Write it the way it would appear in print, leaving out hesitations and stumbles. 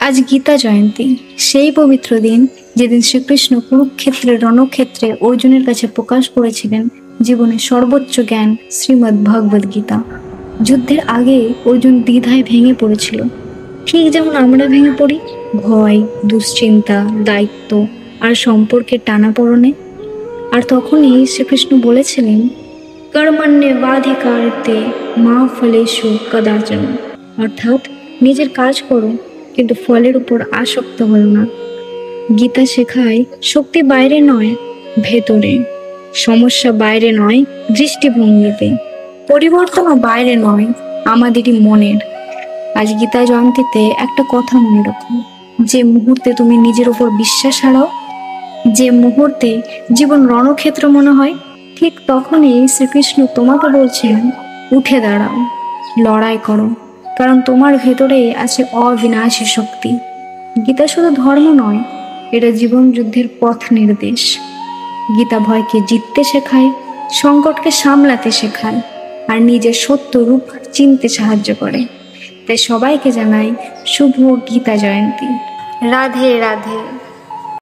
আজ গীতা জয়ন্তী, সেই পবিত্র দিন যেদিন শ্রীকৃষ্ণ কুরুক্ষেত্রের রণক্ষেত্রে অর্জুনের কাছে প্রকাশ করেছিলেন জীবনের সর্বোচ্চ জ্ঞান শ্রীমদ্ ভগবদ গীতা। যুদ্ধের আগে অর্জুন দ্বিধায় ভেঙে পড়েছিল, ঠিক যেমন আমরা ভেঙে পড়ি ভয়, দুশ্চিন্তা, দায়িত্ব আর সম্পর্কের টানাপোড়েনে। আর তখনই শ্রীকৃষ্ণ বলেছিলেন, কর্মণ্যেবাধিকারতে মা ফলেষু কদাচন, অর্থাৎ নিজের কাজ করো কিন্তু ফলের উপর আসক্ত হও না। গীতা শেখায় শক্তি বাইরে নয়, ভেতরে। সমস্যা বাইরে নয়, দৃষ্টিভঙ্গিতে। পরিবর্তনও বাইরে নয়, আমাদেরই মনের। আজ গীতা জয়ন্তীতে একটা কথা মনে রাখো, যে মুহূর্তে তুমি নিজের উপর বিশ্বাস হারাও, যে মুহূর্তে জীবন রণক্ষেত্র মনে হয়, ঠিক তখনই শ্রীকৃষ্ণ তোমাকে বলছেন, উঠে দাঁড়াও, লড়াই করো, কারণ তোমার ভেতরে আছে অবিনাশী শক্তি। গীতা শুধু ধর্ম নয়, এটা জীবন যুদ্ধের পথ নির্দেশ। গীতা ভয়কে জিততে শেখায়, সংকটকে সামলাতে শেখায়, আর নিজের সত্য রূপ চিনতে সাহায্য করে। তাই সবাইকে জানাই শুভ গীতা জয়ন্তী। রাধে রাধে।